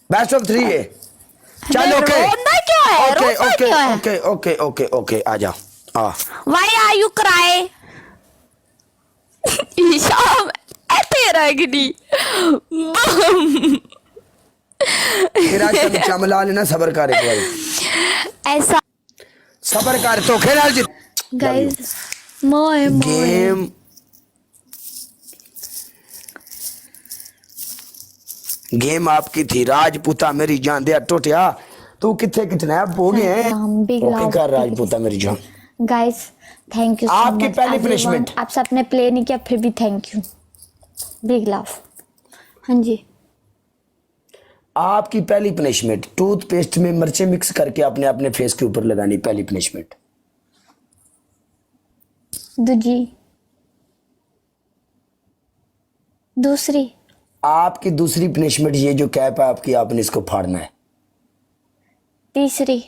Best of 3 है। चल okay रोना क्या है? ओके रोना ओके क्या है? ओके ओके ओके ओके आ जा। हाँ Why are you cry? ईशाम ऐसे रहेगी फिर आज तक चमला लेना सबर कर एक बार ऐसा सबर कर तो खेल जित गाइस मोए गेम गेम आपकी थी राजपूता मेरी जान दे टोटिया तू किथे कितना हो गए हैं ओके कर राजपूता मेरी जान गाइस थैंक यू आपकी पहली punishment। आप सबने प्ले नहीं किया फिर भी थैंक यू बिग लव। हाँ जी आपकी पहली पनिशमेंट टूथपेस्ट में मिर्चें मिक्स करके अपने अपने फेस के ऊपर लगानी पहली पनिशमेंट। दूजी दूसरी आपकी दूसरी पनिशमेंट ये जो कैप है आपकी आपने इसको फाड़ना है। तीसरी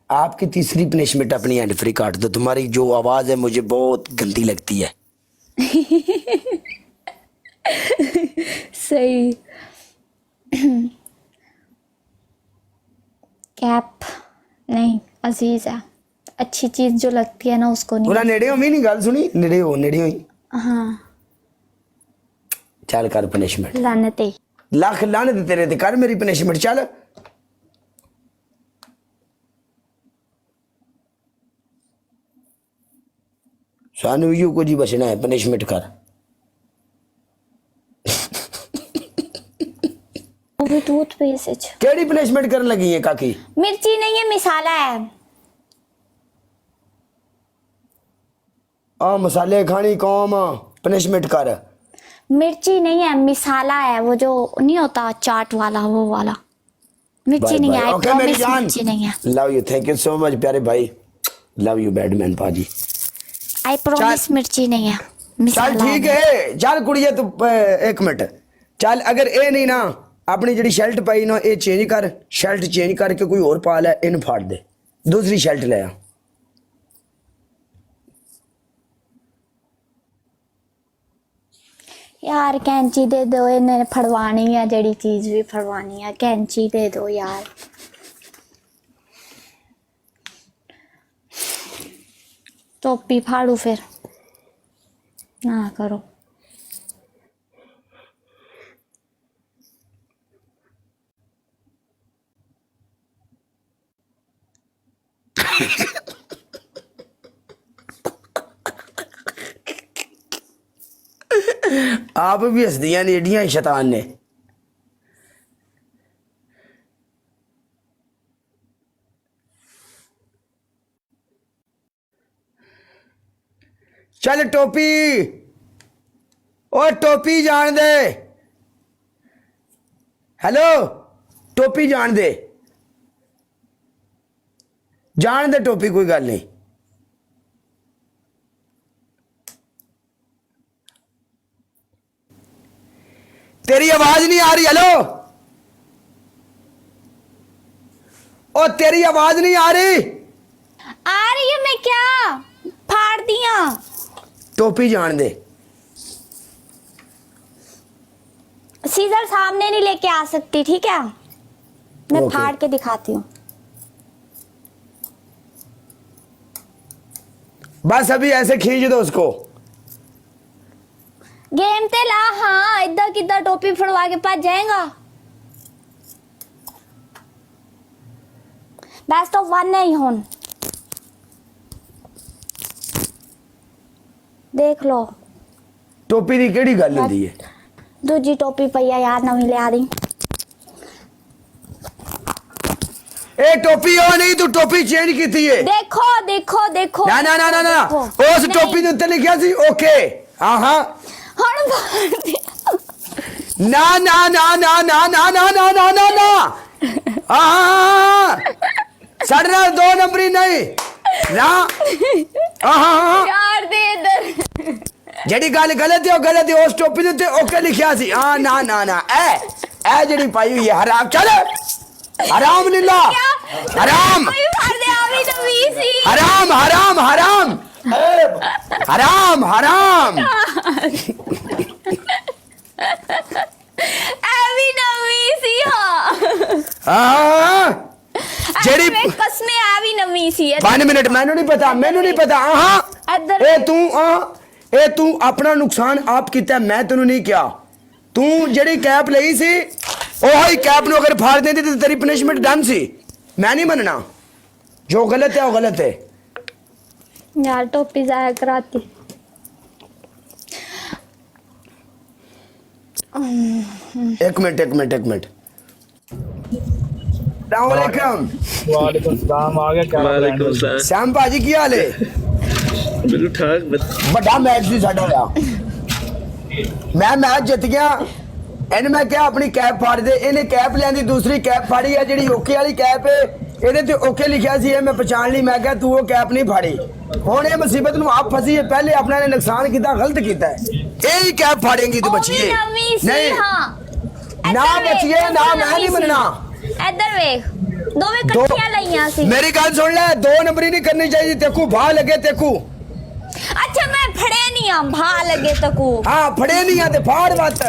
आपकी तीसरी पनिशमेंट अपनी हैंड फ्री काट दो तुम्हारी जो आवाज है मुझे बहुत गंदी लगती है। सही कैप नहीं अजीज है अच्छी चीज जो लगती है ना उसको नहीं। पूरा नेड़े हो मैं नहीं गल सुनी नेड़े हो ही हाँ चल कर पनिशमेंट लानते लख लाने तेरे ते कर मेरी पनिशमेंट चल सानू यू को जी बचना है पनिशमेंट कर वो टूथपेस्ट केड़ी पनिशमेंट करने लगी है काकी। मिर्ची नहीं है मिसाला है। आ मसाले खानी कौम पनिशमेंट कर। मिर्ची नहीं है मिसाला है वो जो नहीं होता चाट वाला वो वाला मिर्ची नहीं है। ओके मेरी जान मिर्ची नहीं है। Love you thank you so much प्यारे भाई लव यू बैडमैन पाजी। आई प्रॉमिस मिर्ची नहीं है चल मिसाला ठीक है चल कुड़िया तू एक मिनट चल अगर ए नहीं ना अपनी जी शर्ट पाई ना ये चेंज कर शर्ट चेंज करके कोई और पा लै इन फाड़ दे दूसरी शर्ट ले आ। यार कैंची दे दो इन्हें फड़वानी है जड़ी चीज भी फड़वानी है कैंची दे दो यार। टोपी फाड़ू फिर ना करो। आप भी हस दिया एडियां शैतान ने। चल टोपी ओ टोपी जान दे हेलो टोपी जान दे टोपी कोई गल नहीं। तेरी आवाज नहीं आ रही हेलो ओ तेरी आवाज नहीं आ रही है मैं क्या फाड़ दिया। टोपी जान दे सीजर सामने नहीं लेके आ सकती ठीक है मैं ओके। फाड़ के दिखाती हूँ। बस अभी ऐसे खींच दो उसको गेम ते ला हाँ इधर किधर टोपी फड़वा के पास जाएगा। बेस्ट ऑफ 1 नहीं होन देख लो। टोपी की केड़ी गल होंदी है दूजी टोपी पई यार नवी ले आ दी। ए टोपी हो नहीं तू टोपी चेंज की है देखो देखो देखो ना ना ना ना ना उस टोपी के उत्ते लिखा सी ओके हाँ हाँ हण फाड़ दिया। ना ना ना ना ना ना ना ना ना ना ना हाँ साढ़े ना 2 नंबरी नहीं ना हाँ यार दे इधर जड़ी गल गलत है उस टोपी के उत्ते ओके लिखा सी हाँ ना ना ना ए जड़ी पाई हुई है हराम चल हराम लीला हराम हराम हराम हराम हराम हराम अभी नवी सी हाँ ਹਾਂ ਜਿਹੜੀ मैं कसमें आ भी नवी सी 5 ਮਿੰਟ ਮੈਨੂੰ ਨਹੀਂ ਪਤਾ ਹਾਂ ਇੱਧਰ ਇਹ ਤੂੰ ਆਪਣਾ ਨੁਕਸਾਨ ਆਪ ਕੀਤਾ ਮੈਂ ਤੈਨੂੰ ਨਹੀਂ ਕਿਹਾ ਤੂੰ ਜਿਹੜੀ ਕੈਪ ਲਈ ਸੀ ਉਹੀ ਕੈਪ ਨੂੰ ਅਗਰ ਫਾੜ ਦਿੰਦੀ ਤੇ ਤੇਰੀ ਪਨਿਸ਼ਮੈਂਟ ਡਨ ਸੀ ਮੈਂ ਨਹੀਂ ਮੰਨਣਾ ਜੋ ਗਲਤ ਹੈ ਉਹ ਗਲਤ ਹੈ यार टोपी जाया कराती एक मिनट अस्सलामुअलैकुम वालेकुम सलाम आ गया क्या वालेकुम सलाम श्याम भाजी की हाल है बिल्कुल ठाक ਵੱਡਾ ਮੈਚ ਸੀ ਸਾਡਾ ਹੋਇਆ ਮੈਂ ਮੈਚ ਜਿੱਤ ਗਿਆ ਇਹਨੇ ਮੈਂ ਕਿਹਾ ਆਪਣੀ ਕੈਪ ਫਾੜ ਦੇ ਇਹਨੇ ਕੈਪ ਲਿਆਂਦੀ ਦੂਸਰੀ ਕੈਪ ਫਾੜੀ ਆ ਜਿਹੜੀ ਓਕੇ ਵਾਲੀ ਕੈਪ ਹੈ ਇਹਦੇ ਤੇ ਓਕੇ ਲਿਖਿਆ ਸੀ ਇਹ ਮੈਂ ਪਛਾਣ ਲਈ ਮੈਂ ਕਿਹਾ ਤੂੰ ਉਹ ਕੈਪ ਨਹੀਂ ਫਾੜੀ ਹੁਣ ਇਹ ਮੁਸੀਬਤ ਨੂੰ ਆਪ ਫਸੀ ਹੈ ਪਹਿਲੇ ਆਪਣਾ ਨੇ ਨੁਕਸਾਨ ਕੀਤਾ ਗਲਤ ਕੀਤਾ ਹੈ ਇਹ ਹੀ ਕੈਪ ਫਾੜੇਂਗੀ ਤੂੰ ਬਚੀਏ नहीं हाँ ਨਾ ਬਚੀਏ ਨਾ ਮੈਂ ਨਹੀਂ ਮੰਨਣਾ इधर वेख दोवें इकट्ठियां लईयां सी मेरी गल सुन ले 2 नंबरी नहीं करनी चाहिए तेकू भा लगे तेकू अच्छा मैं फड़े नहीं हम भा लगे तकू हाँ फड़े नहीं आते फाड़ मत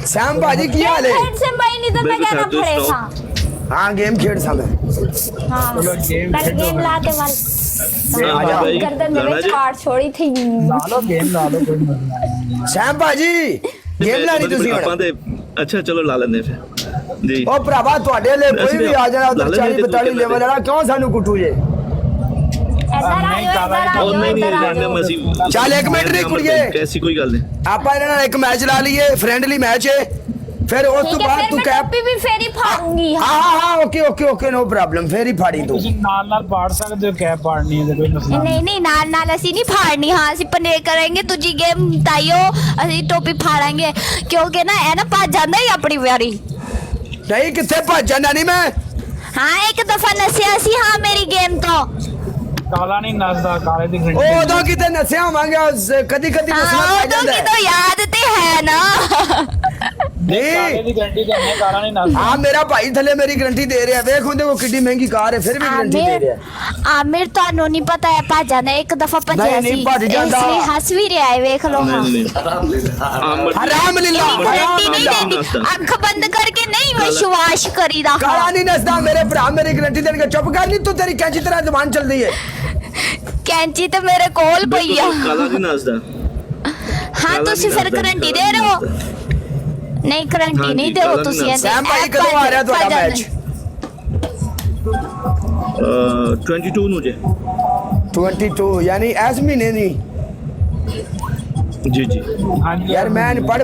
श्याम भाजी की हाल है हेड से भाई नहीं तो मैं कहना फड़े था हाँ गेम खेड़ सा मैं हाँ कल गेम लाते वाल गर्दन में काट छोड़ी थी ला लो कोई मसला नहीं श्याम भाजी गेम लानी तुसी ਆਪਾਂ ਹੁਣ ਤੇ ਅੱਛਾ ਚਲੋ ਲਾ ਲੈਂਦੇ ਫਿਰ ਜੀ ਉਹ ਭਰਾਵਾ ਤੁਹਾਡੇ ਲਈ ਕੋਈ ਵੀ ਆ ਜਾਣਾ ਉਧਰ 40 42 ਲੈਵਲ ਵਾਲਾ ਕਿਉਂ ਸਾਨੂੰ ਕੁੱਟੂ ਜੇ इधर आयो ਉਹ ਨਹੀਂ इधर ਜਾਣਦੇ आयो ਅਸੀਂ ਚੱਲ ਇੱਕ ਮਿੰਟ ਨਹੀਂ ਕੁੜੀਏ ਐਸੀ ਕੋਈ ਗੱਲ ਨਹੀਂ ਆਪਾਂ ਇਹਨਾਂ ਨਾਲ ਇੱਕ ਮੈਚ ਲਾ ਲਈਏ ਫ੍ਰੈਂਡਲੀ ਮੈਚ ਹੈ ਫਿਰ ਉਸ ਤੋਂ ठीक है ਬਾਅਦ फिर ਤੂੰ मैं ਕੈਪ टोपी भी फेरी फाड़ूंगी ਹਾਂ ਓਕੇ ਨੋ ਪ੍ਰੋਬਲਮ ਫੇਰ ਹੀ ਫਾੜੀ ਤੂੰ ਤੁਸੀਂ ਨਾਲ ਪਾੜ ਸਕਦੇ ਹੋ ਕੈਪ ਪਾੜਨੀ ਹੈ ਤੇ ਕੋਈ ਮਸਲਾ नहीं नहीं नाल नाल ਅਸੀਂ ਨਹੀਂ ਫਾੜਨੀ ਹਾਂ ਅਸੀਂ ਪਨੇ ਕਰਾਂਗੇ ਦੂਜੀ ਗੇਮ ਤਾਈਓ ਅਸੀਂ ਟੋਪੀ ਫਾੜਾਂਗੇ ਕਿਉਂਕਿ ਨਾ ਇਹ ਨਾ ਭੱਜ ਜਾਂਦਾ ਹੀ ਆਪਣੀ ਵਾਰੀ ਨਹੀਂ ਕਿੱਥੇ ਭੱਜ ਜਾਣਾ ਨਹੀਂ ਮੈਂ ਹਾਂ ਇੱਕ ਦਫਾ ਨਸਿਆ ਸੀ ਹਾਂ ਮੇਰੀ ਗੇਮ ਤੋਂ ਕਾਲਾ ਨਹੀਂ ਨੱਸਦਾ ਕਾਲੇ ਦੀ ਉਹ ਉਦੋਂ ਕਿਤੇ ਨਸਿਆ ਹੋਵਾਂਗੇ ਕਦੀ ਕਦੀ ਨਸਣਾ ਹਾਂ ਪੈ ਉਦੋਂ ਜਾਂਦਾ ਕੀ ਹੈ ਤਾਂ ਯਾਦ ਤੇ ਹੈ ਨਾ ਕਾਲੇ ਨਹੀਂ ਦੀ ਗਰੰਟੀ ਦਿੰਦੇ ਕਾਲਾ ਨਹੀਂ ਨੱਸਦਾ ਹਾਂ ਮੇਰਾ ਭਾਈ ਥੱਲੇ ਮੇਰੀ ਗਰੰਟੀ ਦੇ ਰਿਹਾ ਵੇਖ ਹੁੰਦੇ ਉਹ ਕਿੱਡੀ ਮਹਿੰਗੀ ਕਾਰ ਹੈ ਫਿਰ ਵੀ ਗਰੰਟੀ ਦੇ ਰਿਹਾ ਆਮਿਰ ਤੁਹਾਨੂੰ ਨਹੀਂ ਪਤਾ ਹੈ ਭੱਜ ਜਾਂਦਾ ਇੱਕ ਦਫਾ ਭੱਜਿਆ ਨਹੀਂ, ਸੀ ਨਹੀਂ ਭੱਜ ਜਾਂਦਾ। ਇਸ ਲਈ ਹੱਸ ਵੀ ਰਿਹਾ ਹੈ ਵੇਖ ਲਓ ਹਾਂ ਹਰਾਮ ਲਿਲਾ ਗਰੰਟੀ ਨਹੀਂ ਦੇਣੀ ਅੱਖ ਬੰਦ ਕਰਕੇ ਨਹੀਂ ਵਿਸ਼ਵਾਸ ਕਰੀਦਾ ਕਾਲਾ ਨਹੀਂ ਨਸਦਾ ਮੇਰੇ ਭਰਾ ਮੇਰੀ ਗਰੰਟੀ ਦੇਣਗੇ ਚੁੱਪ ਕਰ ਨਹੀਂ ਤੂੰ ਤੇਰੀ ਕੈਂਚੀ ਤਰ੍ਹਾਂ ਜ਼ਬਾਨ ਚੱਲਦੀ ਹੈ ਕੈਂਚੀ ਤੇ ਮੇਰੇ ਕੋਲ ਪਈ ਆ ਕਾਲਾ ਨਹੀਂ ਨਸਦਾ ਹਾਂ ਤੁਸੀਂ ਫਿਰ ਗਰੰਟੀ ਦੇ ਰਹੇ ਹੋ ਨਹੀਂ ਗਰੰਟੀ ਨਹੀਂ ਦਿਓ ਤੁਸੀਂ ਇਹਦੇ ਸੈਮ ਭਾਈ ਕਦੋਂ ਆ ਰਿਹਾ ਤੁਹਾਡਾ ਮੈਚ 22 ਨੂੰ ਜੇ 22 ਯਾਨੀ ਇਸ ਮਹੀਨੇ ਦੀ ਜੀ ਹਾਂਜੀ ਯਾਰ ਮੈਂ ਪੜ